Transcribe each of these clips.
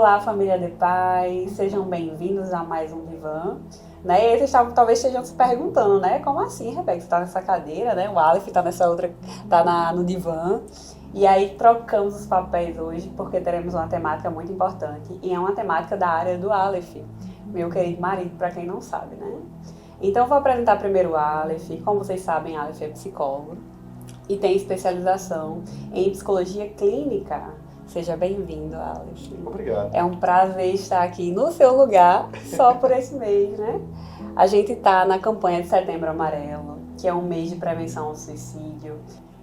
Olá, família de paz, sejam bem-vindos a mais um Divã. Né? E vocês talvez estejam se perguntando, né? Como assim, Rebeca? Você tá nessa cadeira, né? O Aleph tá nessa outra, no divã. E aí trocamos os papéis hoje porque teremos uma temática muito importante. E é uma temática da área do Aleph, meu querido marido, para quem não sabe, né? Então vou apresentar primeiro o Aleph. Como vocês sabem, Aleph é psicólogo e tem especialização em psicologia clínica. Seja bem-vindo, Aleph. Obrigado. É um prazer estar aqui no seu lugar, só por esse mês, né? A gente está na campanha de Setembro Amarelo, que é um mês de prevenção ao suicídio.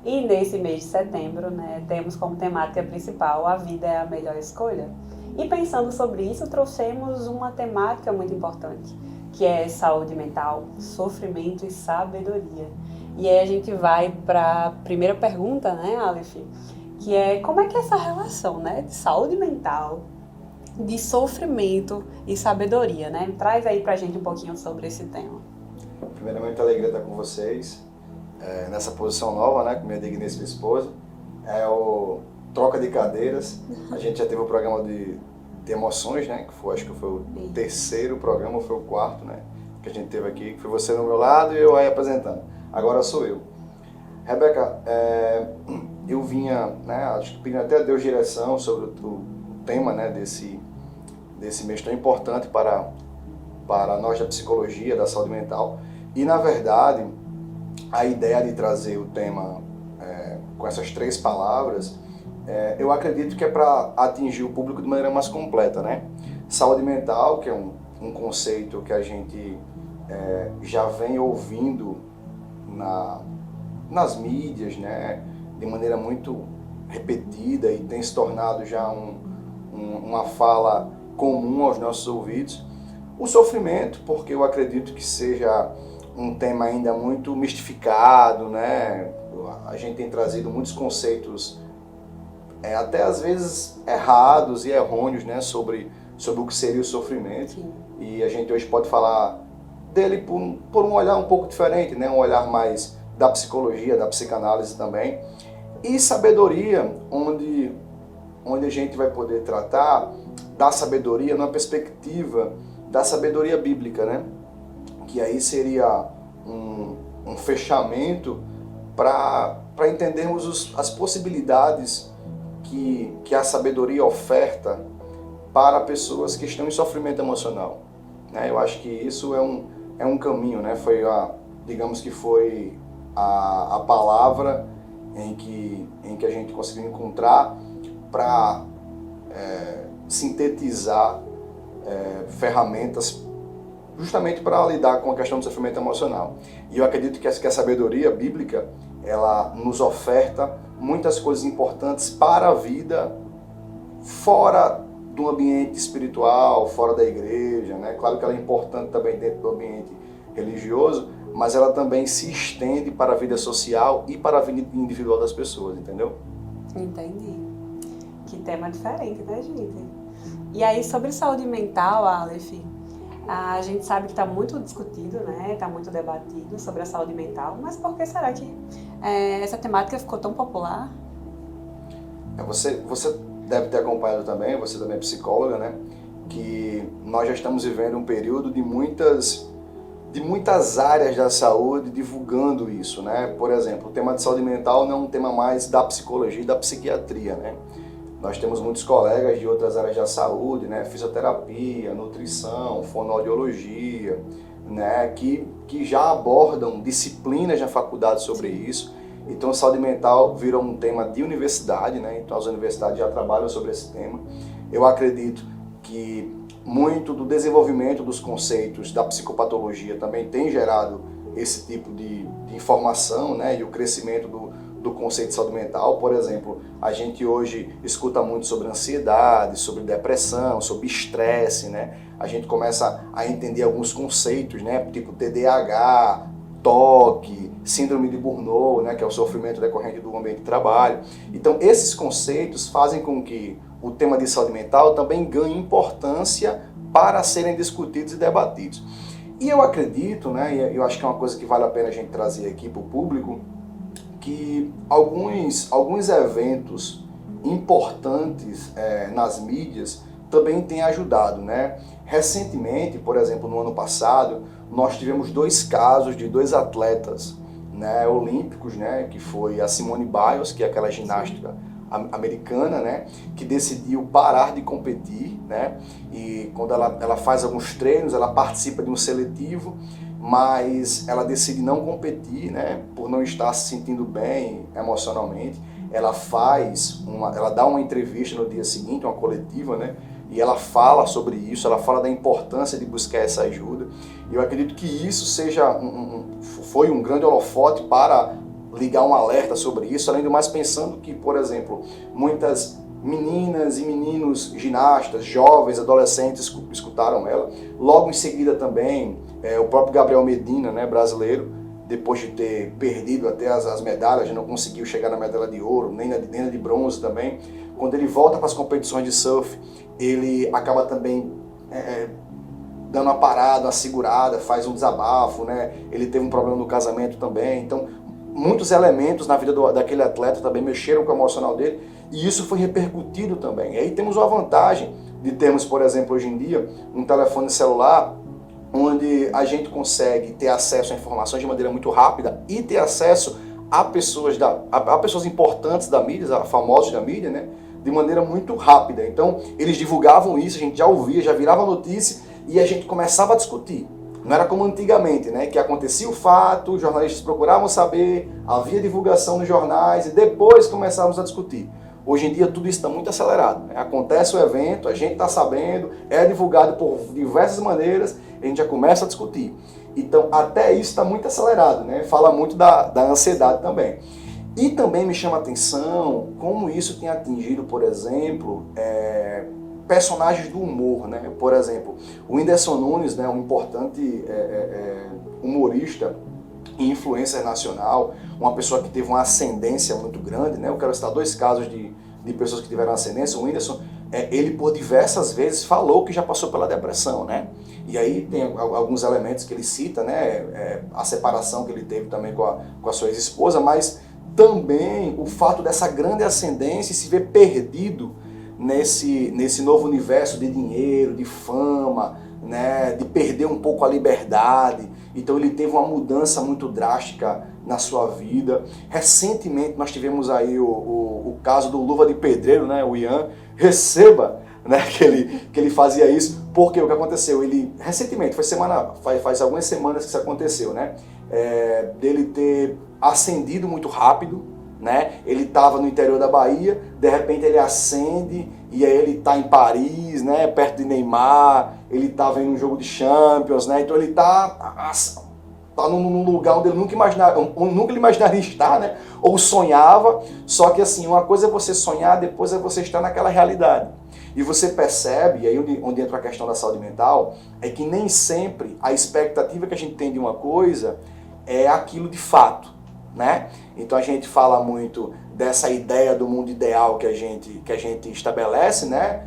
E nesse mês de setembro, né, temos como temática principal a vida é a melhor escolha. E pensando sobre isso, trouxemos uma temática muito importante, que é saúde mental, sofrimento e sabedoria. E aí a gente vai para a primeira pergunta, né, Aleph? Que é como é que é essa relação, né, de saúde mental, de sofrimento e sabedoria, né? Traz aí pra gente um pouquinho sobre esse tema. Primeiramente, alegria estar com vocês, nessa posição nova, né, com minha digníssima esposa. É o Troca de Cadeiras. A gente já teve o programa de emoções, né, que foi, acho que foi o terceiro programa, ou foi o quarto, né, que a gente teve aqui, que foi você no meu lado e eu aí apresentando. Agora sou eu. Rebeca, eu vinha, né, acho que pedindo até a Deus direção sobre o tema, né, desse mês tão importante para nós da psicologia, da saúde mental. E, na verdade, a ideia de trazer o tema com essas três palavras, eu acredito que é para atingir o público de maneira mais completa, né? Saúde mental, que é um conceito que a gente já vem ouvindo nas mídias, né, de maneira muito repetida e tem se tornado já uma fala comum aos nossos ouvidos. O sofrimento, porque eu acredito que seja um tema ainda muito mistificado, né? A gente tem trazido muitos conceitos até às vezes errados e errôneos, né, sobre o que seria o sofrimento. Sim. E a gente hoje pode falar dele por um olhar um pouco diferente, né? Um olhar mais da psicologia, da psicanálise também. E sabedoria, onde a gente vai poder tratar da sabedoria numa perspectiva da sabedoria bíblica, né? Que aí seria um fechamento para entendermos as possibilidades que a sabedoria oferta para pessoas que estão em sofrimento emocional, né? Eu acho que isso é um caminho, né? Digamos que foi a palavra em que a gente conseguiu encontrar para sintetizar ferramentas justamente para lidar com a questão do sofrimento emocional. E eu acredito que a sabedoria bíblica, ela nos oferta muitas coisas importantes para a vida fora do ambiente espiritual, fora da igreja, né? Claro que ela é importante também dentro do ambiente religioso, mas ela também se estende para a vida social e para a vida individual das pessoas, entendeu? Entendi. Que tema diferente, né, gente? E aí, sobre saúde mental, Aleph, a gente sabe que está muito discutido, né? Está muito debatido sobre a saúde mental, mas por que será que essa temática ficou tão popular? Você deve ter acompanhado também, você também é psicóloga, né? Que nós já estamos vivendo um período de muitas áreas da saúde divulgando isso, né? Por exemplo, o tema de saúde mental não é um tema mais da psicologia e da psiquiatria, né? Nós temos muitos colegas de outras áreas da saúde, né? Fisioterapia, nutrição, fonoaudiologia, né? Que já abordam disciplinas na faculdade sobre isso. Então, saúde mental virou um tema de universidade, né? Então, as universidades já trabalham sobre esse tema. Eu acredito que muito do desenvolvimento dos conceitos da psicopatologia também tem gerado esse tipo de informação, né? E o crescimento do conceito de saúde mental. Por exemplo, a gente hoje escuta muito sobre ansiedade, sobre depressão, sobre estresse, né? A gente começa a entender alguns conceitos, né? Tipo TDAH, TOC, síndrome de Burnout, né? Que é o sofrimento decorrente do ambiente de trabalho. Então, esses conceitos fazem com que o tema de saúde mental também ganhe importância para serem discutidos e debatidos. E eu acredito, né? E eu acho que é uma coisa que vale a pena a gente trazer aqui para o público, que alguns eventos importantes nas mídias também tem ajudado, né? Recentemente, por exemplo, no ano passado, nós tivemos 2 casos de 2 atletas, né, olímpicos, né, que foi a Simone Biles, que é aquela ginástica americana, né, que decidiu parar de competir, né, e quando ela faz alguns treinos, ela participa de um seletivo, mas ela decide não competir, né, por não estar se sentindo bem emocionalmente. Ela dá uma entrevista no dia seguinte, uma coletiva, né, e ela fala sobre isso, ela fala da importância de buscar essa ajuda. E eu acredito que isso foi um grande holofote para ligar um alerta sobre isso, além do mais pensando que, por exemplo, muitas meninas e meninos ginastas, jovens, adolescentes escutaram ela. Logo em seguida também, o próprio Gabriel Medina, né, brasileiro, depois de ter perdido até as medalhas, não conseguiu chegar na medalha de ouro, nem na de bronze também. Quando ele volta para as competições de surf, ele acaba também dando uma parada, uma segurada, faz um desabafo, né? Ele teve um problema no casamento também. Então, muitos elementos na vida daquele atleta também mexeram com o emocional dele, e isso foi repercutido também. E aí temos uma vantagem de termos, por exemplo, hoje em dia, um telefone celular onde a gente consegue ter acesso a informações de maneira muito rápida e ter acesso a pessoas importantes da mídia, a famosos da mídia, né, de maneira muito rápida. Então, eles divulgavam isso, a gente já ouvia, já virava notícia e a gente começava a discutir. Não era como antigamente, né, que acontecia o fato, os jornalistas procuravam saber, havia divulgação nos jornais e depois começávamos a discutir. Hoje em dia tudo isso está muito acelerado, né? Acontece o evento, a gente está sabendo, é divulgado por diversas maneiras, a gente já começa a discutir. Então até isso está muito acelerado, né? Fala muito da ansiedade também. E também me chama a atenção como isso tem atingido, por exemplo, personagens do humor, né? Por exemplo, o Whindersson Nunes, né, um importante humorista e influencer nacional, uma pessoa que teve uma ascendência muito grande, né? Eu quero citar 2 casos de pessoas que tiveram ascendência. O Whindersson, ele por diversas vezes falou que já passou pela depressão, né? E aí tem alguns elementos que ele cita, né? A separação que ele teve também com a sua ex-esposa, mas também o fato dessa grande ascendência se ver perdido nesse novo universo de dinheiro, de fama, né, de perder um pouco a liberdade. Então ele teve uma mudança muito drástica na sua vida. Recentemente nós tivemos aí o caso do Luva de Pedreiro, né, o Ian, receba, né, que ele fazia isso, porque o que aconteceu? Ele, recentemente, faz algumas semanas que isso aconteceu, né, dele ter ascendido muito rápido, né? Ele estava no interior da Bahia, de repente ele ascende e aí ele está em Paris, né? Perto de Neymar, ele está vendo um jogo de Champions, né? Então ele está num lugar onde ele nunca imaginaria estar, né? Ou sonhava, só que assim, uma coisa é você sonhar, depois é você estar naquela realidade. E você percebe, e aí onde entra a questão da saúde mental, é que nem sempre a expectativa que a gente tem de uma coisa é aquilo de fato, né? Então a gente fala muito dessa ideia do mundo ideal que a gente estabelece, né?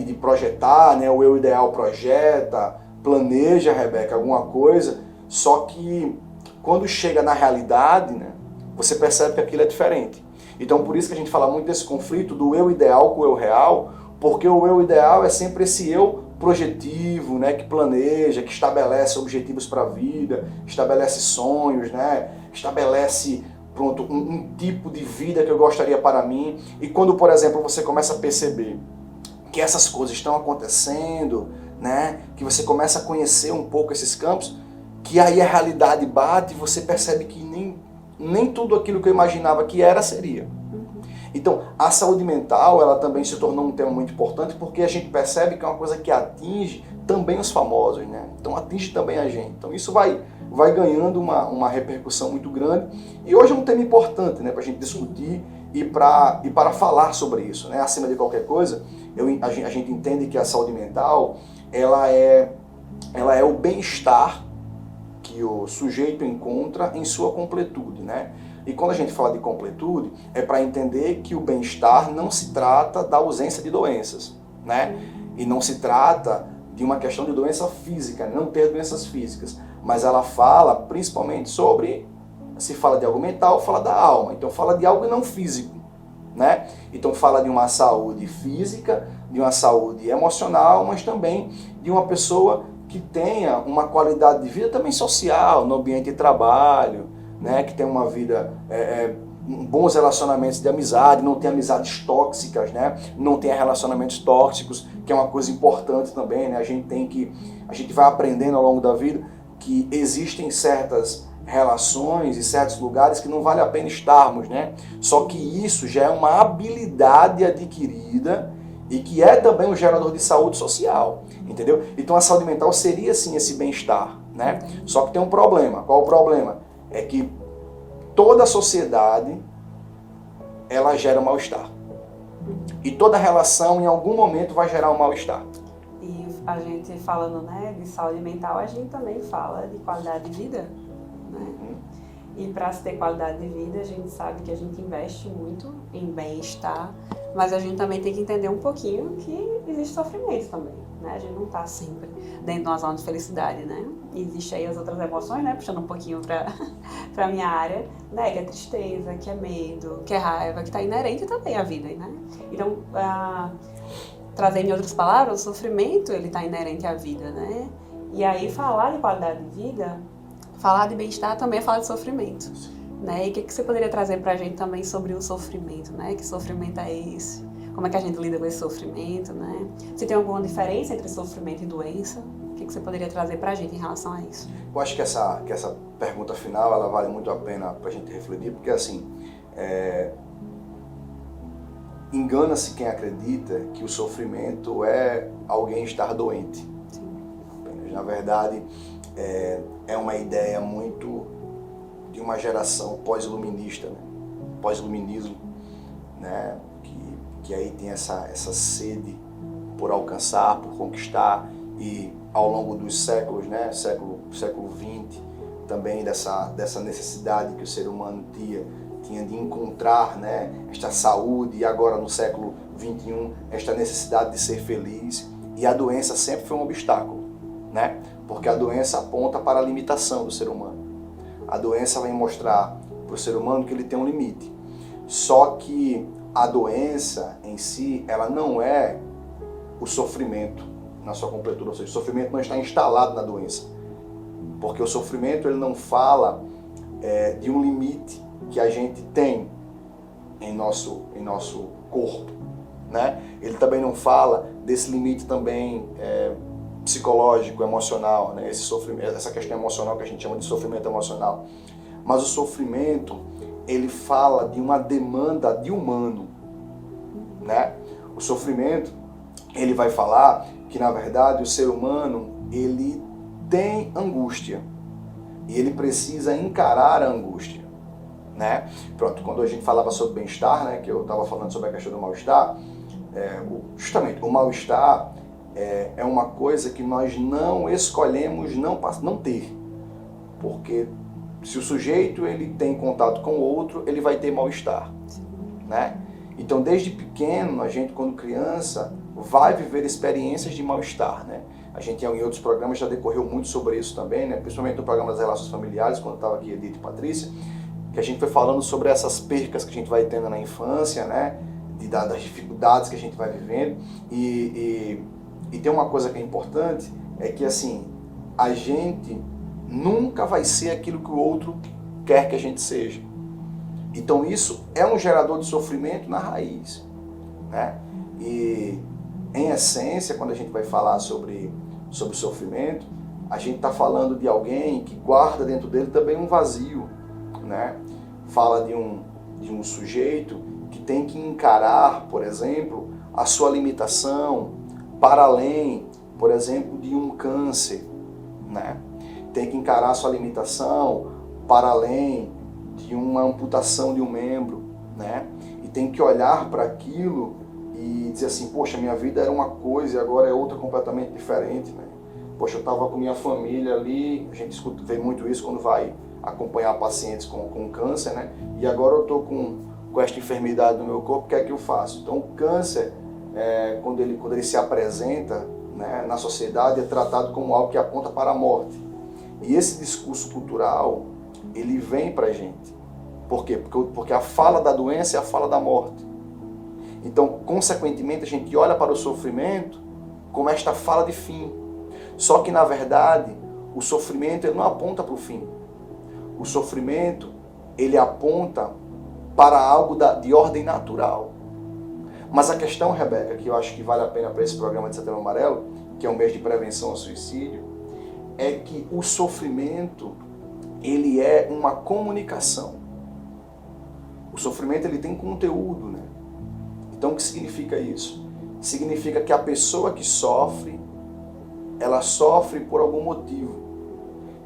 De projetar, né? O eu ideal projeta, planeja, Rebeca, alguma coisa, só que quando chega na realidade, né? Você percebe que aquilo é diferente. Então por isso que a gente fala muito desse conflito do eu ideal com o eu real, porque o eu ideal é sempre esse eu projetivo, né, que planeja, que estabelece objetivos para a vida, estabelece sonhos, né, estabelece, pronto, um tipo de vida que eu gostaria para mim. E quando, por exemplo, você começa a perceber que essas coisas estão acontecendo, né, que você começa a conhecer um pouco esses campos, que aí a realidade bate e você percebe que nem tudo aquilo que eu imaginava que era, seria. Então, a saúde mental, ela também se tornou um tema muito importante, porque a gente percebe que é uma coisa que atinge também os famosos, né? Então, atinge também a gente. Então, isso vai ganhando uma repercussão muito grande. E hoje é um tema importante, né, para a gente discutir e para falar sobre isso, né? Acima de qualquer coisa, a gente entende que a saúde mental, ela é o bem-estar que o sujeito encontra em sua completude, né? E quando a gente fala de completude, é para entender que o bem-estar não se trata da ausência de doenças, né? E não se trata de uma questão de doença física, não ter doenças físicas, mas ela fala principalmente sobre, se fala de algo mental, fala da alma, então fala de algo não físico, né? Então fala de uma saúde física, de uma saúde emocional, mas também de uma pessoa que tenha uma qualidade de vida também social, no ambiente de trabalho, né? Que tenha uma vida, bons relacionamentos de amizade, não tenha amizades tóxicas, né? Não tenha relacionamentos tóxicos, que é uma coisa importante também, né? A gente vai aprendendo ao longo da vida que existem certas relações e certos lugares que não vale a pena estarmos, né? Só que isso já é uma habilidade adquirida e que é também um gerador de saúde social, entendeu? Então a saúde mental seria sim esse bem-estar, né? Só que tem um problema. Qual o problema? É que toda a sociedade ela gera mal-estar. E toda relação em algum momento vai gerar um mal-estar. E a gente falando, né, de saúde mental, a gente também fala de qualidade de vida, né? E para se ter qualidade de vida, a gente sabe que a gente investe muito em bem-estar, mas a gente também tem que entender um pouquinho que existe sofrimento também, né? A gente não está sempre dentro de uma zona de felicidade, né? Existe aí as outras emoções, né? Puxando um pouquinho para minha área, né? Que é tristeza, que é medo, que é raiva, que está inerente também à vida, né? Então, trazendo em outras palavras, o sofrimento, ele está inerente à vida, né? E aí, falar de qualidade de vida, falar de bem-estar também é falar de sofrimento, né? E o que você poderia trazer pra gente também sobre o sofrimento, né? Que sofrimento é esse? Como é que a gente lida com esse sofrimento, né? Se tem alguma diferença entre sofrimento e doença, o que você poderia trazer pra gente em relação a isso? Eu acho que essa pergunta final, ela vale muito a pena pra gente refletir, porque assim, engana-se quem acredita que o sofrimento é alguém estar doente. Sim. Na verdade, é uma ideia muito de uma geração pós-iluminista, né? Pós-iluminismo, né? Que aí tem essa sede por alcançar, por conquistar, e ao longo dos séculos, né? século XX, também dessa necessidade que o ser humano tinha de encontrar, né? Esta saúde, e agora no século XXI, esta necessidade de ser feliz, e a doença sempre foi um obstáculo, né? Porque a doença aponta para a limitação do ser humano. A doença vai mostrar para o ser humano que ele tem um limite. Só que a doença em si, ela não é o sofrimento na sua completude. Ou seja, o sofrimento não está instalado na doença. Porque o sofrimento, ele não fala de um limite que a gente tem em nosso corpo, né? Ele também não fala desse limite também psicológico, emocional, né? Esse sofrimento, essa questão emocional que a gente chama de sofrimento emocional. Mas o sofrimento, ele fala de uma demanda de humano, né? O sofrimento, ele vai falar que, na verdade, o ser humano, ele tem angústia e ele precisa encarar a angústia, né? Pronto, quando a gente falava sobre bem-estar, né, que eu estava falando sobre a questão do mal-estar, justamente o mal-estar é uma coisa que nós não escolhemos não ter, porque se o sujeito ele tem contato com o outro, ele vai ter mal-estar, né? Então, desde pequeno, a gente, quando criança, vai viver experiências de mal-estar, né? A gente, em outros programas, já decorreu muito sobre isso também, né? Principalmente no programa das relações familiares, quando estava aqui Edith e Patrícia, que a gente foi falando sobre essas percas que a gente vai tendo na infância, né? Das dificuldades que a gente vai vivendo. E tem uma coisa que é importante, é que assim, a gente nunca vai ser aquilo que o outro quer que a gente seja. Então isso é um gerador de sofrimento na raiz, né? E em essência, quando a gente vai falar sobre sofrimento, a gente está falando de alguém que guarda dentro dele também um vazio, né? Fala de um sujeito que tem que encarar, por exemplo, a sua limitação para além, por exemplo, de um câncer, né? Tem que encarar a sua limitação para além de uma amputação de um membro, né? E tem que olhar para aquilo e dizer assim, poxa, minha vida era uma coisa e agora é outra completamente diferente, né? Poxa, eu estava com minha família ali, a gente vê muito isso quando vai acompanhar pacientes com câncer, né? E agora eu estou com esta enfermidade no meu corpo, o que é que eu faço? Então o câncer, quando ele se apresenta, né, na sociedade, é tratado como algo que aponta para a morte. E esse discurso cultural, ele vem para a gente. Por quê? Porque a fala da doença é a fala da morte. Então, consequentemente, a gente olha para o sofrimento como esta fala de fim. Só que, na verdade, o sofrimento ele não aponta para o fim. O sofrimento, ele aponta para algo de ordem natural. Mas a questão, Rebeca, que eu acho que vale a pena para esse programa de Setembro Amarelo, que é um mês de prevenção ao suicídio, é que o sofrimento, ele é uma comunicação. O sofrimento, ele tem conteúdo, né? Então, o que significa isso? Significa que a pessoa que sofre, ela sofre por algum motivo.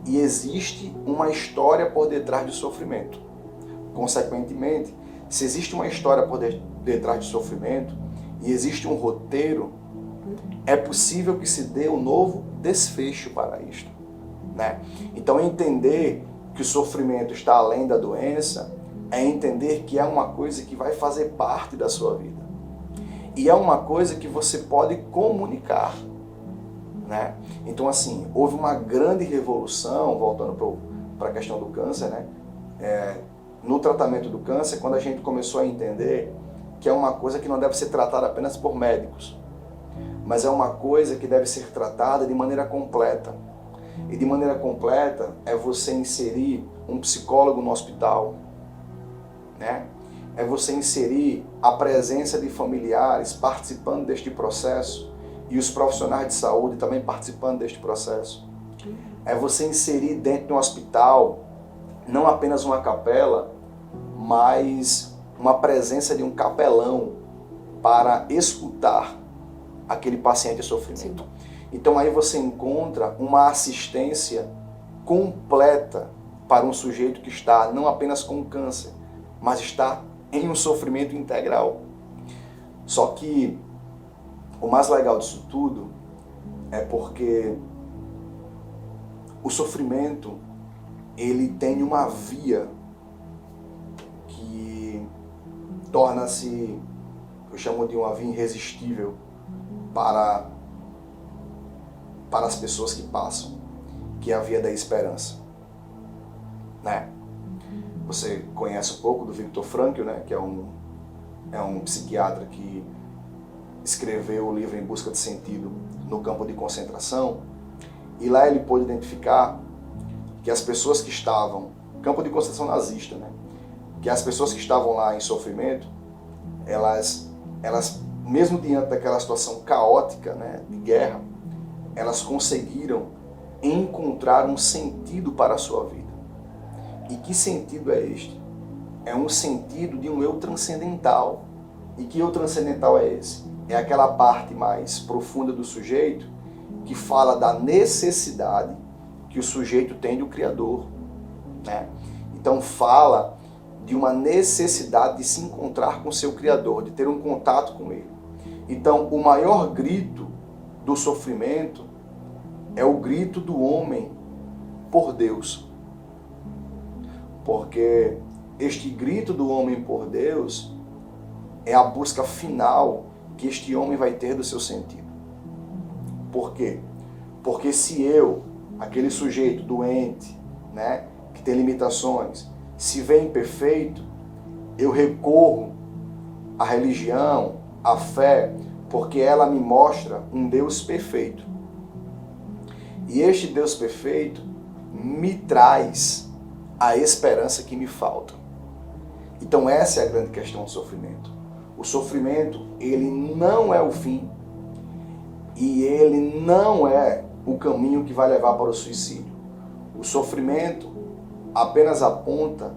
E existe uma história por detrás do sofrimento. Consequentemente, se existe uma história por detrás do sofrimento e existe um roteiro, é possível que se dê um novo desfecho para isto, né? Então, entender que o sofrimento está além da doença é entender que é uma coisa que vai fazer parte da sua vida. E é uma coisa que você pode comunicar, né? Então, assim, houve uma grande revolução, voltando para a questão do câncer, né? No tratamento do câncer, quando a gente começou a entender que é uma coisa que não deve ser tratada apenas por médicos, mas é uma coisa que deve ser tratada de maneira completa. E de maneira completa é você inserir um psicólogo no hospital, né? É você inserir a presença de familiares participando deste processo e os profissionais de saúde também participando deste processo. É você inserir dentro de um hospital não apenas uma capela, mas uma presença de um capelão para escutar aquele paciente em sofrimento. Sim. Então aí você encontra uma assistência completa para um sujeito que está não apenas com câncer, mas está em um sofrimento integral. Só que o mais legal disso tudo é porque o sofrimento, ele tem uma via que torna-se, eu chamo de uma via irresistível para as pessoas que passam, que é a via da esperança, né? Você conhece um pouco do Viktor Frankl, né? Que é um psiquiatra que escreveu o livro Em Busca de Sentido no Campo de Concentração, e lá ele pôde identificar que as pessoas que estavam, campo de concentração nazista, né? Que as pessoas que estavam lá em sofrimento, elas mesmo diante daquela situação caótica, né, de guerra, elas conseguiram encontrar um sentido para a sua vida. E que sentido é este? É um sentido de um eu transcendental. E que eu transcendental é esse? É aquela parte mais profunda do sujeito que fala da necessidade que o sujeito tem do Criador, né? Então fala de uma necessidade de se encontrar com seu Criador, de ter um contato com Ele. Então o maior grito do sofrimento é o grito do homem por Deus. Porque este grito do homem por Deus é a busca final que este homem vai ter do seu sentido. Por quê? Porque se eu, aquele sujeito doente, né, que tem limitações, se vê imperfeito, eu recorro à religião, à fé, porque ela me mostra um Deus perfeito. E este Deus perfeito me traz a esperança que me falta. Então essa é a grande questão do sofrimento. O sofrimento, ele não é o fim e ele não é o caminho que vai levar para o suicídio. O sofrimento apenas aponta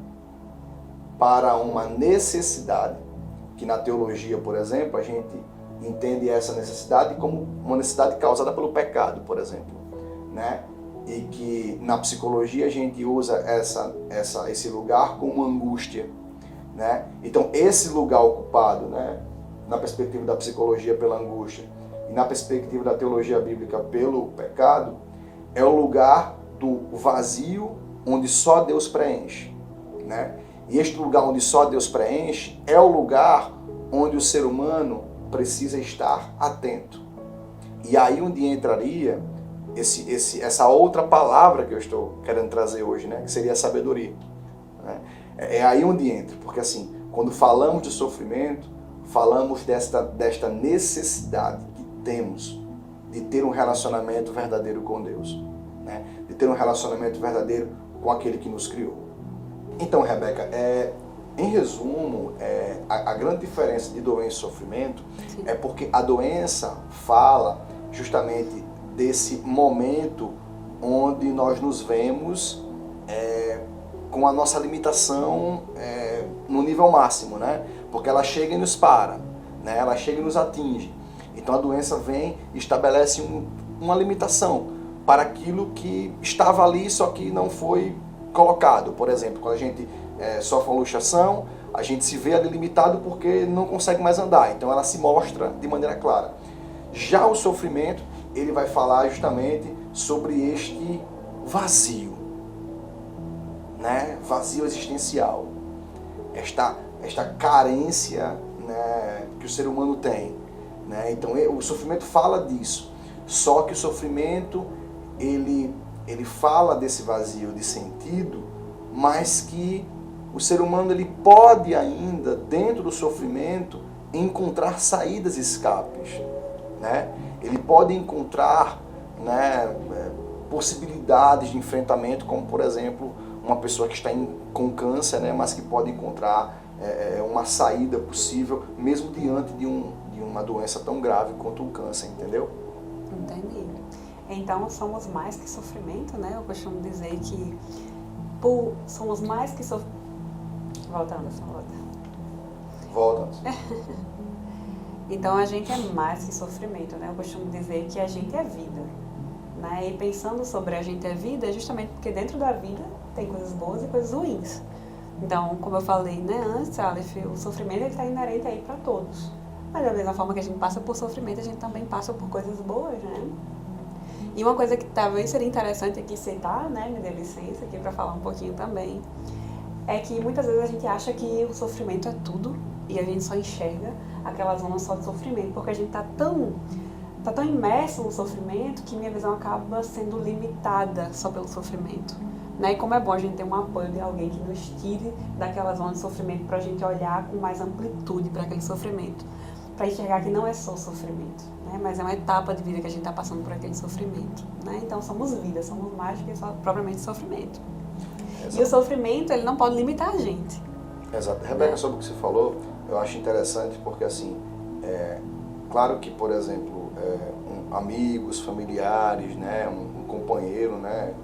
para uma necessidade, que na teologia, por exemplo, a gente entende essa necessidade como uma necessidade causada pelo pecado, por exemplo, né? E que na psicologia a gente usa esse lugar como angústia, né? Então esse lugar ocupado, né, na perspectiva da psicologia pela angústia e na perspectiva da teologia bíblica pelo pecado, é o lugar do vazio onde só Deus preenche, né? E este lugar onde só Deus preenche é o lugar onde o ser humano precisa estar atento. E aí onde entraria essa outra palavra que eu estou querendo trazer hoje, né? Que seria a sabedoria, né? É aí onde entra, porque assim, quando falamos de sofrimento, falamos desta necessidade que temos de ter um relacionamento verdadeiro com Deus, né? De ter um relacionamento verdadeiro com aquele que nos criou. Então, Rebeca, em resumo, a grande diferença de doença e sofrimento Sim. é porque a doença fala justamente desse momento onde nós nos vemos com a nossa limitação no nível máximo, né? Porque ela chega e nos para, né? Ela chega e nos atinge. Então a doença vem e estabelece uma limitação para aquilo que estava ali, só que não foi colocado. Por exemplo, quando a gente sofre uma luxação, a gente se vê ali limitado porque não consegue mais andar. Então ela se mostra de maneira clara. Já o sofrimento, ele vai falar justamente sobre este vazio, né? Vazio existencial. Esta carência, né, que o ser humano tem, né? Então o sofrimento fala disso. Só que o sofrimento ele fala desse vazio de sentido, mas que o ser humano ele pode ainda, dentro do sofrimento, encontrar saídas e escapes, né? Ele pode encontrar, né, possibilidades de enfrentamento, como por exemplo uma pessoa que está com câncer, né, mas que pode encontrar uma saída possível, mesmo diante de uma doença tão grave quanto o câncer, entendeu? Entendi. Então somos mais que sofrimento, né? Eu costumo dizer que somos mais que sofrimento. Volta. Então a gente é mais que sofrimento, né? Eu costumo dizer que a gente é vida, né? E pensando sobre a gente é vida, é justamente porque dentro da vida tem coisas boas e coisas ruins. Então, como eu falei, né, antes, Aleph, o sofrimento está inerente aí para todos. Mas da mesma forma que a gente passa por sofrimento, a gente também passa por coisas boas, né? E uma coisa que talvez seria interessante aqui citar, né, me dê licença aqui para falar um pouquinho também, é que muitas vezes a gente acha que o sofrimento é tudo e a gente só enxerga aquela zona só de sofrimento, porque a gente tá tão imerso no sofrimento que minha visão acaba sendo limitada só pelo sofrimento, né? E como é bom a gente ter um apoio de alguém que nos tire daquela zona de sofrimento para a gente olhar com mais amplitude para aquele sofrimento, para enxergar que não é só sofrimento, né? Mas é uma etapa de vida que a gente está passando por aquele sofrimento, né? Então somos vida, somos mais do que só propriamente sofrimento. Exato. E o sofrimento, ele não pode limitar a gente. Exato. Rebeca, sobre o que você falou, eu acho interessante porque, assim, claro que, por exemplo, amigos, familiares, né, um companheiro, né,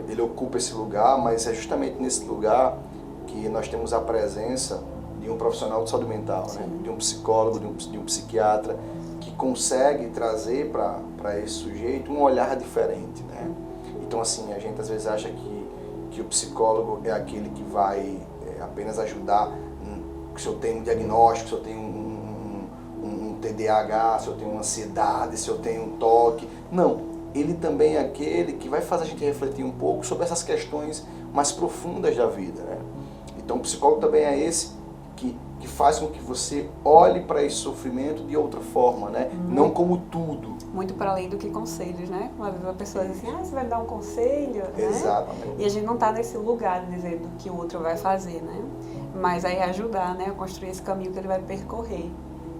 ele ocupa esse lugar, mas é justamente nesse lugar que nós temos a presença de um profissional de saúde mental, né, de um psicólogo, de um psiquiatra, que consegue trazer para esse sujeito um olhar diferente, né? Então, assim, a gente às vezes acha que o psicólogo é aquele que vai apenas ajudar se eu tenho um diagnóstico, se eu tenho um TDAH, se eu tenho uma ansiedade, se eu tenho um toque. Não, ele também é aquele que vai fazer a gente refletir um pouco sobre essas questões mais profundas da vida, né? Então o psicólogo também é esse que faz com que você olhe para esse sofrimento de outra forma, né? Não como tudo. Muito para além do que conselhos, né? Uma vez a pessoa diz assim, você vai me dar um conselho, né? Exatamente. E a gente não está nesse lugar de dizer do que o outro vai fazer, né? Mas aí ajudar, né, a construir esse caminho que ele vai percorrer,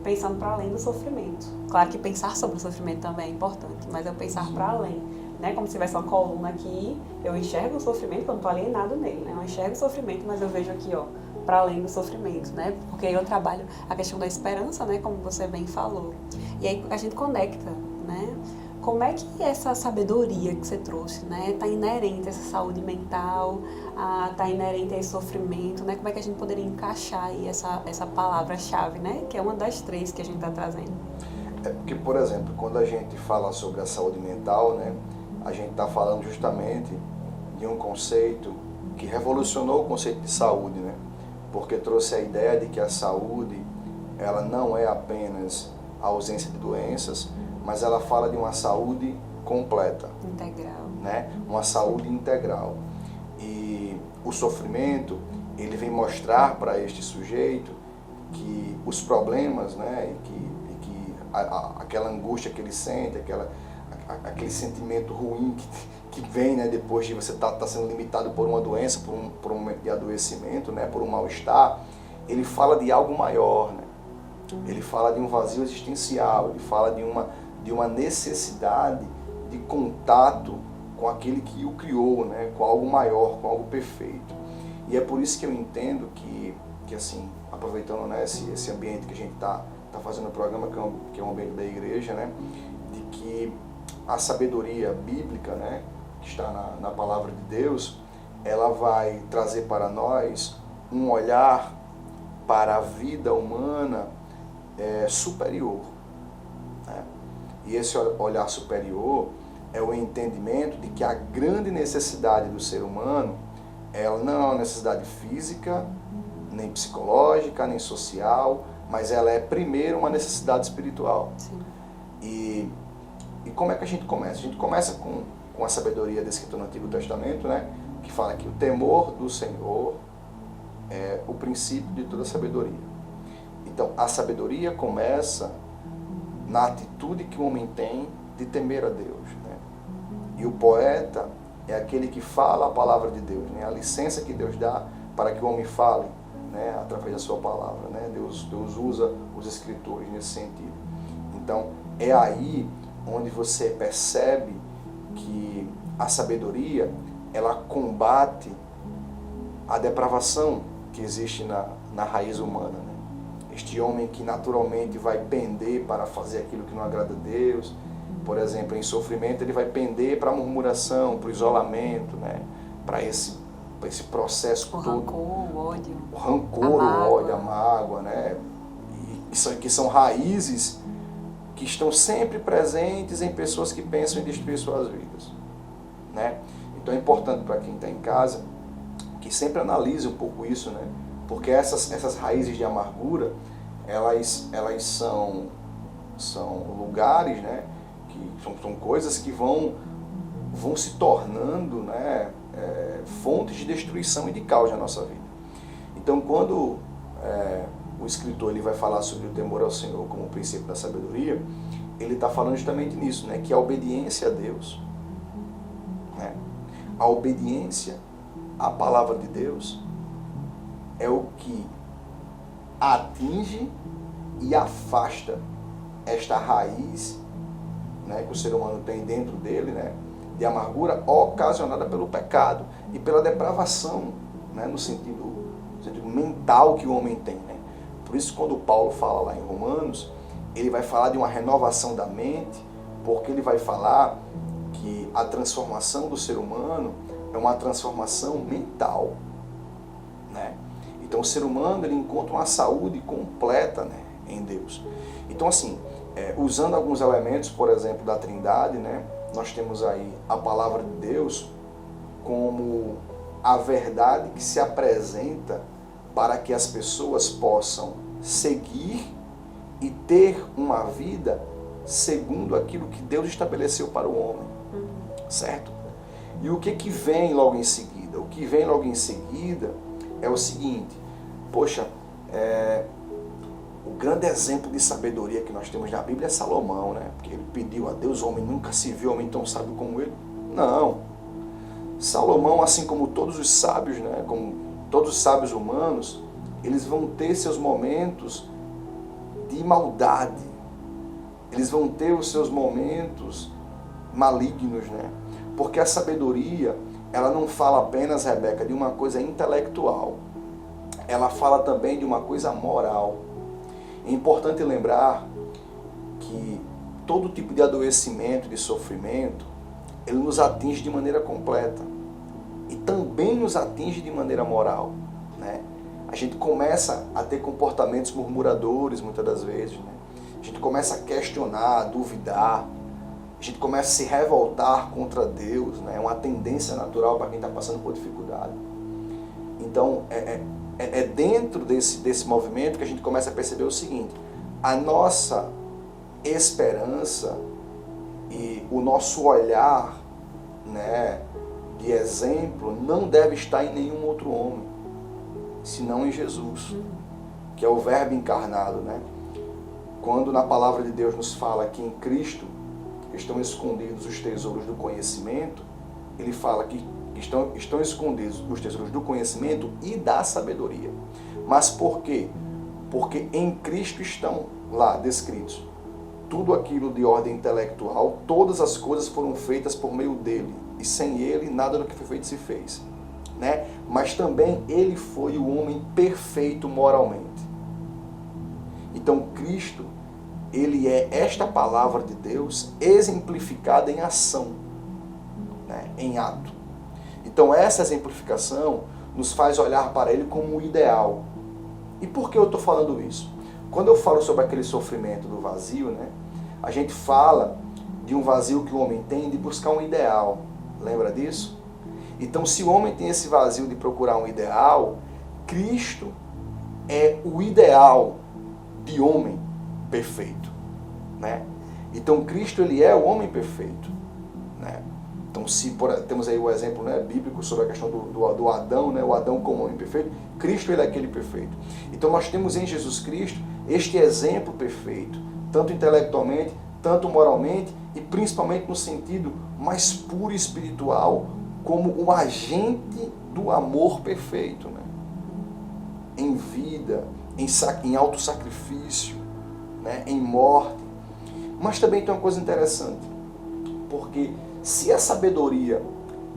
pensando para além do sofrimento. Claro que pensar sobre o sofrimento também é importante, mas é pensar para além, né? Como se tivesse uma coluna aqui, eu enxergo o sofrimento, eu não estou alienado nele, né? Eu enxergo o sofrimento, mas eu vejo aqui, ó, para além do sofrimento, né? Porque aí eu trabalho a questão da esperança, né? Como você bem falou. E aí a gente conecta, né? Como é que essa sabedoria que você trouxe, né, está inerente a essa saúde mental, está inerente a esse sofrimento, né? Como é que a gente poderia encaixar aí essa palavra-chave, né? Que é uma das 3 que a gente está trazendo. É porque, por exemplo, quando a gente fala sobre a saúde mental, né, a gente está falando justamente de um conceito que revolucionou o conceito de saúde, né? Porque trouxe a ideia de que a saúde, ela não é apenas a ausência de doenças, mas ela fala de uma saúde completa. Integral. Né? Uma saúde integral. E o sofrimento, ele vem mostrar para este sujeito que os problemas, né, e que aquela angústia que ele sente, aquele sentimento ruim que vem, né, depois de você estar sendo limitado por uma doença, por um momento de adoecimento, né, por um mal-estar, ele fala de algo maior, né? Ele fala de um vazio existencial, ele fala de uma necessidade de contato com aquele que o criou, né? Com algo maior, com algo perfeito. E é por isso que eu entendo que assim, aproveitando, né, esse ambiente que a gente está fazendo o programa, que é um ambiente da igreja, né? De que a sabedoria bíblica, né, que está na palavra de Deus, ela vai trazer para nós um olhar para a vida humana superior, né? E esse olhar superior é o entendimento de que a grande necessidade do ser humano, ela não é uma necessidade física, nem psicológica, nem social, mas ela é primeiro uma necessidade espiritual. Sim. E como é que a gente começa? A gente começa com a sabedoria descrita no Antigo Testamento, né? Que fala que o temor do Senhor é o princípio de toda sabedoria. Então, a sabedoria começa na atitude que o homem tem de temer a Deus, né? E o poeta é aquele que fala a palavra de Deus, né? A licença que Deus dá para que o homem fale, né? Através da sua palavra, né? Deus usa os escritores nesse sentido. Então, é aí onde você percebe que a sabedoria, ela combate a depravação que existe na raiz humana, né? Este homem que naturalmente vai pender para fazer aquilo que não agrada a Deus, por exemplo, em sofrimento, ele vai pender para a murmuração, para o isolamento, né? Para esse processo todo. Rancor, o ódio. O rancor, o ódio, a mágoa, né? Que são raízes que estão sempre presentes em pessoas que pensam em destruir suas vidas, né? Então é importante para quem está em casa que sempre analise um pouco isso, né? Porque essas raízes de amargura, elas são lugares, né? Que são coisas que vão se tornando, né? Fontes de destruição e de caos na nossa vida. Então, quando o escritor ele vai falar sobre o temor ao Senhor como o princípio da sabedoria, ele está falando justamente nisso, né? Que a obediência a Deus, né? A obediência à palavra de Deus é o que atinge e afasta esta raiz, né, que o ser humano tem dentro dele, né, de amargura ocasionada pelo pecado e pela depravação, né, no sentido mental que o homem tem, né? Por isso, quando Paulo fala lá em Romanos, ele vai falar de uma renovação da mente, porque ele vai falar que a transformação do ser humano é uma transformação mental, né? Então, o ser humano ele encontra uma saúde completa, né, em Deus. Então, assim, usando alguns elementos, por exemplo, da Trindade, né, nós temos aí a palavra de Deus como a verdade que se apresenta para que as pessoas possam seguir e ter uma vida segundo aquilo que Deus estabeleceu para o homem, certo? E o que vem logo em seguida? O que vem logo em seguida é o seguinte: poxa, o grande exemplo de sabedoria que nós temos na Bíblia é Salomão, né? Porque ele pediu a Deus, o homem nunca se viu homem tão sábio como ele. Não. Salomão, assim como todos os sábios, né? Como todos os sábios humanos, eles vão ter seus momentos de maldade. Eles vão ter os seus momentos malignos, né? Porque a sabedoria, ela não fala apenas, Rebeca, de uma coisa intelectual. Ela fala também de uma coisa moral. É importante lembrar que todo tipo de adoecimento, de sofrimento, ele nos atinge de maneira completa. E também nos atinge de maneira moral, né? A gente começa a ter comportamentos murmuradores, muitas das vezes, né? A gente começa a questionar, a duvidar. A gente começa a se revoltar contra Deus, né? É uma tendência natural para quem está passando por dificuldade. Então, é dentro desse movimento que a gente começa a perceber o seguinte: a nossa esperança e o nosso olhar, né, de exemplo não deve estar em nenhum outro homem, senão em Jesus, que é o Verbo encarnado, né? Quando na palavra de Deus nos fala que em Cristo estão escondidos os tesouros do conhecimento, ele fala que estão escondidos os tesouros do conhecimento e da sabedoria. Mas por quê? Porque em Cristo estão lá descritos tudo aquilo de ordem intelectual, todas as coisas foram feitas por meio dele, e sem ele nada do que foi feito se fez, né? Mas também ele foi o homem perfeito moralmente. Então Cristo, ele é esta palavra de Deus exemplificada em ação, né? Em ato. Então essa exemplificação nos faz olhar para ele como o ideal. E por que eu estou falando isso? Quando eu falo sobre aquele sofrimento do vazio, né, a gente fala de um vazio que o homem tem de buscar um ideal. Lembra disso? Então, se o homem tem esse vazio de procurar um ideal, Cristo é o ideal de homem perfeito, né? Então, Cristo, ele é o homem perfeito, né? Então, temos aí o exemplo, né, bíblico sobre a questão do Adão, né, o Adão como homem perfeito, Cristo, ele é aquele perfeito. Então, nós temos em Jesus Cristo este exemplo perfeito, tanto intelectualmente, tanto moralmente e principalmente no sentido mais puro e espiritual, como o agente do amor perfeito, né? Em vida, em autossacrifício, né, em morte. Mas também tem uma coisa interessante, porque se a sabedoria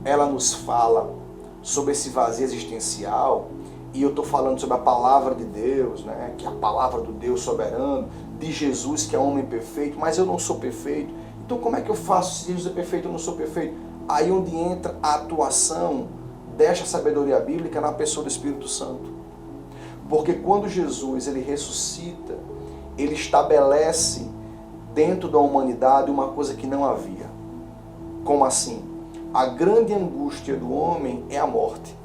ela nos fala sobre esse vazio existencial, e eu estou falando sobre a palavra de Deus, né, que é a palavra do Deus soberano, de Jesus que é homem perfeito, mas eu não sou perfeito, então como é que eu faço se Jesus é perfeito e eu não sou perfeito? Aí onde entra a atuação desta sabedoria bíblica na pessoa do Espírito Santo. Porque quando Jesus ele ressuscita, ele estabelece dentro da humanidade uma coisa que não havia. Como assim? A grande angústia do homem é a morte.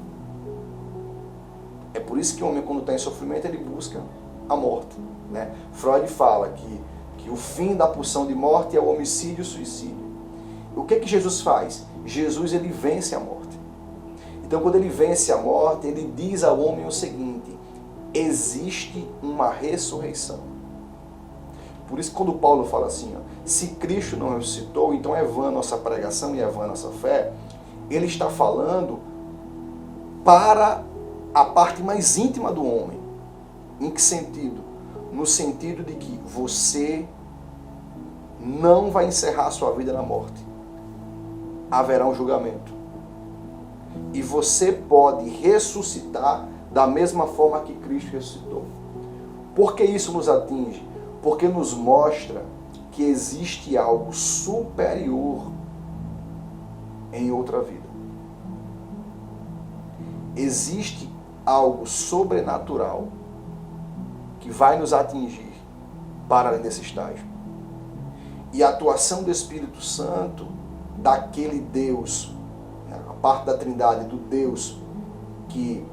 É por isso que o homem, quando está em sofrimento, ele busca a morte, né? Freud fala que o fim da pulsão de morte é o homicídio e o suicídio. O que Jesus faz? Jesus ele vence a morte. Então, quando ele vence a morte, ele diz ao homem o seguinte: existe uma ressurreição. Por isso, quando Paulo fala assim, ó, se Cristo não ressuscitou, então é vã nossa pregação e é vã nossa fé, ele está falando para a parte mais íntima do homem. Em que sentido? No sentido de que você não vai encerrar a sua vida na morte. Haverá um julgamento. E você pode ressuscitar da mesma forma que Cristo ressuscitou. Por que isso nos atinge? Porque nos mostra que existe algo superior em outra vida. Existe algo sobrenatural que vai nos atingir para além desse estágio. E a atuação do Espírito Santo, daquele Deus, a parte da Trindade do Deus, que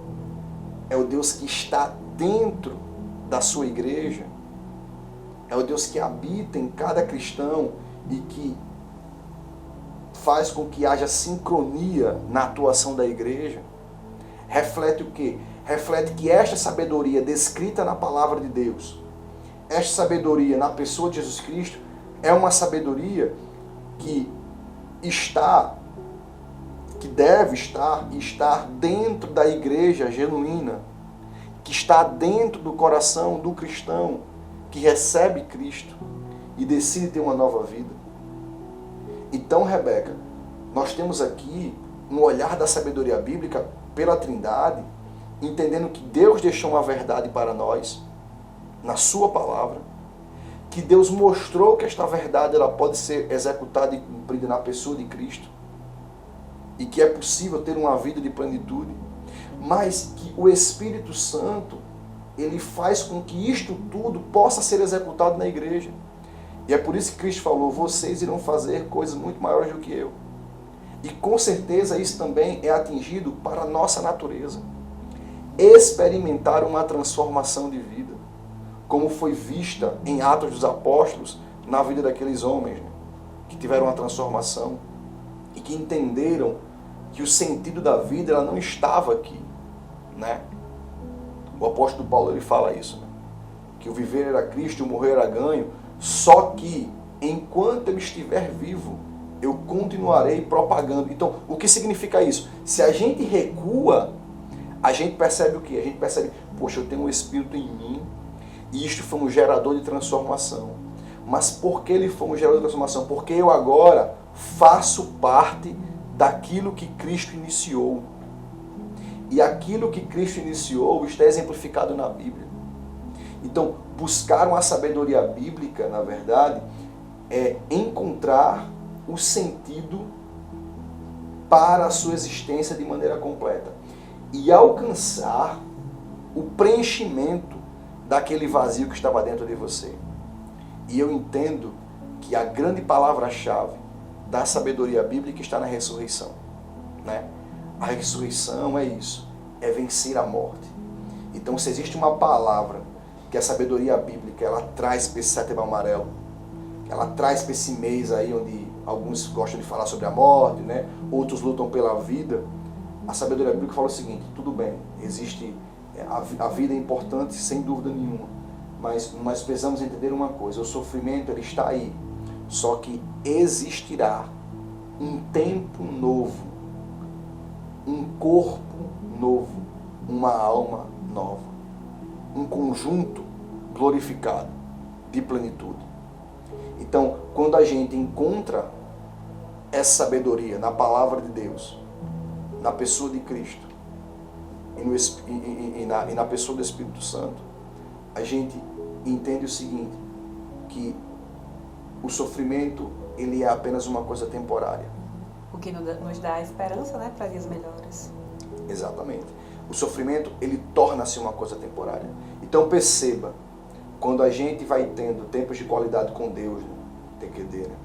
é o Deus que está dentro da sua igreja, é o Deus que habita em cada cristão e que faz com que haja sincronia na atuação da igreja, reflete o quê? Reflete que esta sabedoria descrita na palavra de Deus, esta sabedoria na pessoa de Jesus Cristo, é uma sabedoria que deve estar e estar dentro da igreja genuína, que está dentro do coração do cristão, que recebe Cristo e decide ter uma nova vida. Então, Rebeca, nós temos aqui um olhar da sabedoria bíblica pela Trindade, entendendo que Deus deixou uma verdade para nós, na sua palavra, que Deus mostrou que esta verdade ela pode ser executada e cumprida na pessoa de Cristo, e que é possível ter uma vida de plenitude, mas que o Espírito Santo, ele faz com que isto tudo possa ser executado na igreja. E é por isso que Cristo falou, vocês irão fazer coisas muito maiores do que eu. E com certeza isso também é atingido para a nossa natureza. Experimentar uma transformação de vida, como foi vista em Atos dos Apóstolos, na vida daqueles homens, né, que tiveram uma transformação e que entenderam que o sentido da vida ela não estava aqui, né? O apóstolo Paulo ele fala isso, né? Que o viver era Cristo e o morrer era ganho, só que enquanto eu estiver vivo, eu continuarei propagando. Então, o que significa isso? Se a gente recua, a gente percebe o quê? A gente percebe, poxa, eu tenho um Espírito em mim, E isto foi um gerador de transformação. Mas por que ele foi um gerador de transformação? Porque eu agora faço parte daquilo que Cristo iniciou. E aquilo que Cristo iniciou está exemplificado na Bíblia. Então, buscar uma sabedoria bíblica, na verdade, é encontrar o sentido para a sua existência de maneira completa. E alcançar o preenchimento daquele vazio que estava dentro de você. E eu entendo que a grande palavra-chave da sabedoria bíblica está na ressurreição, né? A ressurreição é isso, é vencer a morte. Então, se existe uma palavra que a sabedoria bíblica ela traz para esse Setembro Amarelo, ela traz para esse mês aí onde alguns gostam de falar sobre a morte, né? Outros lutam pela vida, a sabedoria bíblica fala o seguinte: tudo bem, existe a vida é importante sem dúvida nenhuma, mas nós precisamos entender uma coisa: o sofrimento ele está aí, só que existirá um tempo novo, um corpo novo, uma alma nova, um conjunto glorificado de plenitude. Então, quando a gente encontra essa sabedoria na palavra de Deus, na pessoa de Cristo e na pessoa do Espírito Santo, a gente entende o seguinte, que o sofrimento ele é apenas uma coisa temporária. O que nos dá esperança, né, para dias melhores. Exatamente. O sofrimento ele torna-se uma coisa temporária. Então perceba, quando a gente vai tendo tempos de qualidade com Deus, né, TQD, né,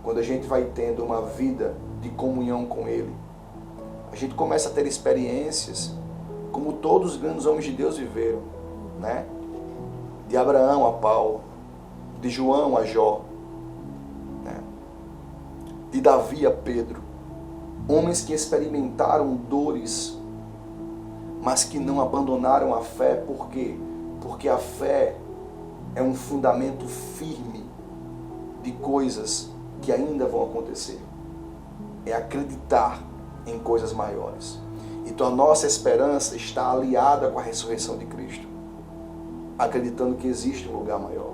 quando a gente vai tendo uma vida de comunhão com Ele, a gente começa a ter experiências como todos os grandes homens de Deus viveram, né? De Abraão a Paulo, de João a Jó, né? De Davi a Pedro, homens que experimentaram dores, mas que não abandonaram a fé. Por quê? Porque a fé é um fundamento firme de coisas que ainda vão acontecer. É acreditar em coisas maiores. Então a nossa esperança está aliada com a ressurreição de Cristo, acreditando que existe um lugar maior.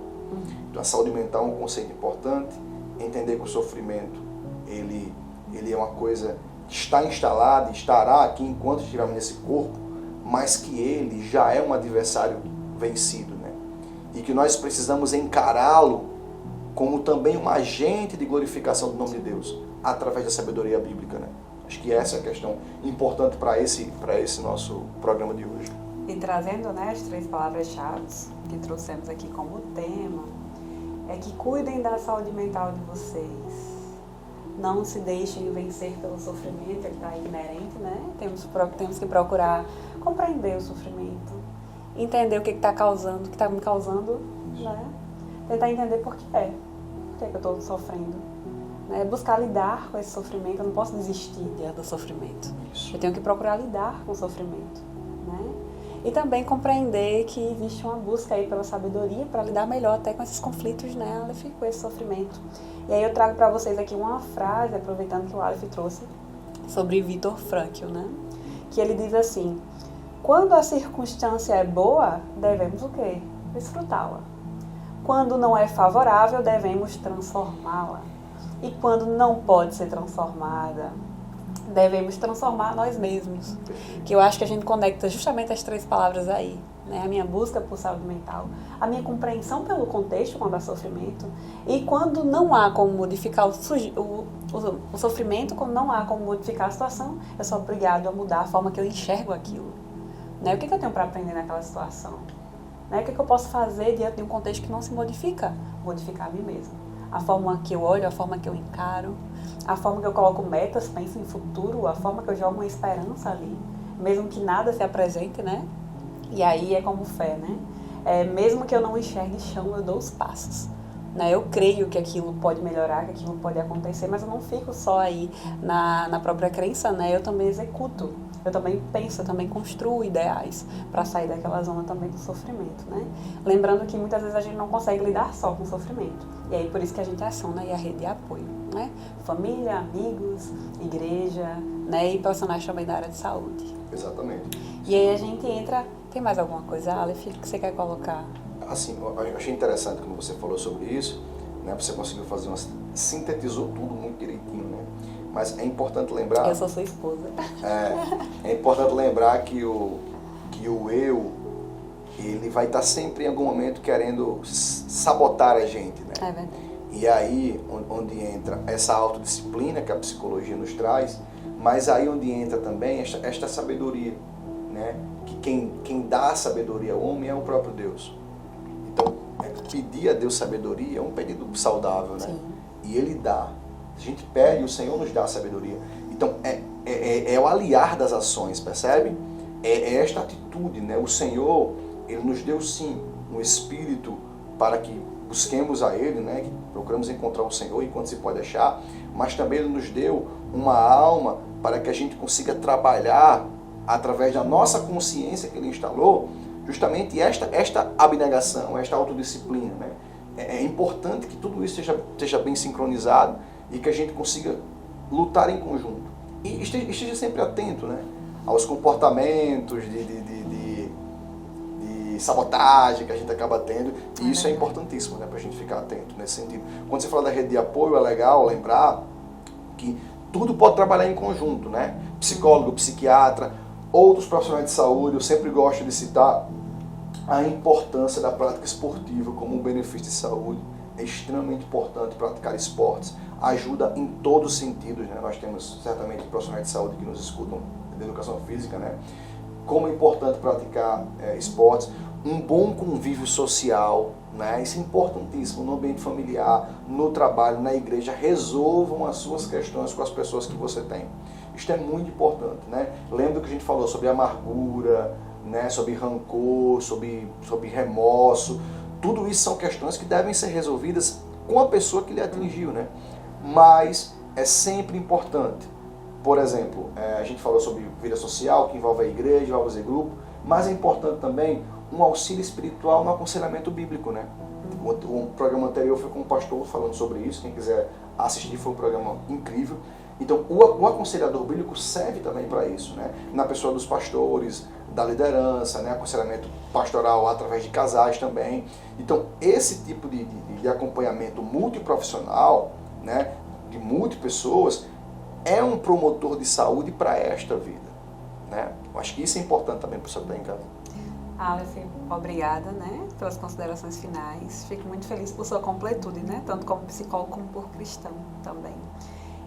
Então a saúde mental é um conceito importante, entender que o sofrimento ele é uma coisa que está instalada, estará aqui enquanto estivermos nesse corpo, mas que ele já é um adversário vencido, né? E que nós precisamos encará-lo como também um agente de glorificação do nome de Deus, através da sabedoria bíblica, né? Acho que essa é a questão importante para esse nosso programa de hoje. E trazendo, né, as 3 palavras-chave que trouxemos aqui como tema, é que cuidem da saúde mental de vocês. Não se deixem vencer pelo sofrimento, ele está inerente, né? Temos que procurar compreender o sofrimento, entender o que está causando, o que está me causando, né? Tentar entender por que eu estou sofrendo. Né? Buscar lidar com esse sofrimento, eu não posso desistir do sofrimento. Eu tenho que procurar lidar com o sofrimento. Né? E também compreender que existe uma busca aí pela sabedoria para lidar melhor até com esses conflitos, né, Aleph, com esse sofrimento. E aí eu trago para vocês aqui uma frase, aproveitando que o Aleph trouxe, sobre Viktor Frankl, né? Que ele diz assim: quando a circunstância é boa, devemos o quê? Desfrutá-la. Quando não é favorável, devemos transformá-la. E quando não pode ser transformada, devemos transformar nós mesmos. Que eu acho que a gente conecta justamente as 3 palavras aí. Né? A minha busca por saúde mental, a minha compreensão pelo contexto quando há sofrimento, e quando não há como modificar o sofrimento, quando não há como modificar a situação, eu sou obrigado a mudar a forma que eu enxergo aquilo. Né? O que eu tenho para aprender naquela situação? Né? O que eu posso fazer diante de um contexto que não se modifica? Modificar a mim mesmo. A forma que eu olho, a forma que eu encaro, a forma que eu coloco metas, penso em futuro, a forma que eu jogo uma esperança ali, mesmo que nada se apresente, né? E aí é como fé, né? Mesmo que eu não enxergue chão, eu dou os passos. Né? Eu creio que aquilo pode melhorar, que aquilo pode acontecer, mas eu não fico só aí na própria crença, né? Eu também executo. Eu também penso, eu também construo ideais para sair daquela zona também do sofrimento, né? Lembrando que muitas vezes a gente não consegue lidar só com o sofrimento. E aí por isso que a gente aciona aí a rede de apoio, né? Família, amigos, igreja, né? E profissionais também da área de saúde. Exatamente. E aí a gente entra... Tem mais alguma coisa, Aleph, que você quer colocar? assim, eu achei interessante quando você falou sobre isso, né? Você conseguiu fazer sintetizou tudo muito direitinho, né? Mas é importante lembrar... Eu sou sua esposa. É importante lembrar que o eu, ele vai estar sempre em algum momento querendo sabotar a gente, né? É verdade. E aí onde entra essa autodisciplina que a psicologia nos traz, mas aí onde entra também esta sabedoria, né? Que quem dá a sabedoria ao homem é o próprio Deus. Então, pedir a Deus sabedoria é um pedido saudável, né? Sim. E Ele dá. A gente pede, o Senhor nos dá a sabedoria. Então, é o aliar das ações, percebe? É esta atitude, né? O Senhor, Ele nos deu sim um espírito para que busquemos a Ele, né? Que procuramos encontrar o Senhor enquanto se pode achar, mas também Ele nos deu uma alma para que a gente consiga trabalhar através da nossa consciência que Ele instalou, justamente esta abnegação, esta autodisciplina, né? É importante que tudo isso esteja bem sincronizado e que a gente consiga lutar em conjunto. E esteja sempre atento, né, aos comportamentos de sabotagem que a gente acaba tendo. E isso é importantíssimo, né, para a gente ficar atento nesse sentido. Quando você fala da rede de apoio, é legal lembrar que tudo pode trabalhar em conjunto, né? Psicólogo, psiquiatra, outros profissionais de saúde. Eu sempre gosto de citar a importância da prática esportiva como um benefício de saúde. É extremamente importante praticar esportes. Ajuda em todos os sentidos, né? Nós temos certamente profissionais de saúde que nos escutam de educação física, né? Como é importante praticar esportes. Um bom convívio social, né? Isso é importantíssimo no ambiente familiar, no trabalho, na igreja. Resolvam as suas questões com as pessoas que você tem. Isto é muito importante, né? Lembra que a gente falou sobre amargura, né? Sobre rancor, sobre remorso. Tudo isso são questões que devem ser resolvidas com a pessoa que lhe atingiu, né? Mas é sempre importante. Por exemplo, a gente falou sobre vida social, que envolve a igreja, envolve o grupo, mas é importante também um auxílio espiritual no aconselhamento bíblico, né? O programa anterior foi com o pastor falando sobre isso. Quem quiser assistir, foi um programa incrível. Então, o aconselhador bíblico serve também para isso, né? Na pessoa dos pastores, da liderança, né? Aconselhamento pastoral através de casais também. Então, esse tipo de acompanhamento multiprofissional, né? De multipessoas, é um promotor de saúde para esta vida, né? Eu acho que isso é importante também para o senhor estar em casa. Aleph, obrigada, né, pelas considerações finais. Fico muito feliz por sua completude, né, tanto como psicólogo como por cristão também.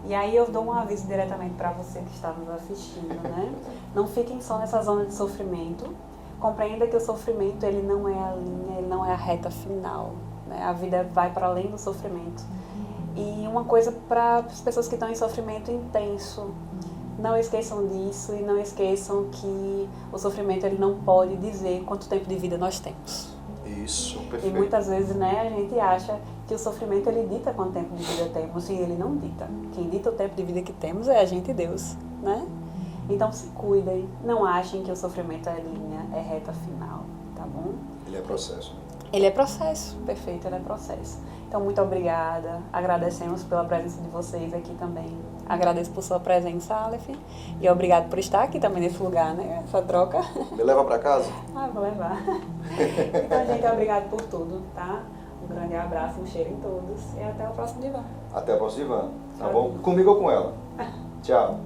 E aí eu dou um aviso diretamente para você que está nos assistindo, né? Não fiquem só nessa zona de sofrimento. Compreenda que o sofrimento, ele não é a linha, ele não é a reta final, né? A vida vai para além do sofrimento. E uma coisa para as pessoas que estão em sofrimento intenso: não esqueçam disso e não esqueçam que o sofrimento, ele não pode dizer quanto tempo de vida nós temos. Isso, perfeito. E muitas vezes, né, a gente acha que o sofrimento, ele dita quanto tempo de vida temos, e ele não dita. Quem dita o tempo de vida que temos é a gente e Deus, né? Então se cuidem, não achem que o sofrimento é linha, é reta final, tá bom? Ele é processo. Ele é processo, perfeito, ele é processo. Então, muito obrigada, agradecemos pela presença de vocês aqui também. Agradeço por sua presença, Aleph, e obrigado por estar aqui também nesse lugar, né? Essa troca. Me leva para casa? Vou levar. Então, gente, obrigado por tudo, tá? Um grande abraço, um cheiro em todos e até o próximo divã. Até o próximo divã, tá bom? Comigo ou com ela? Tchau.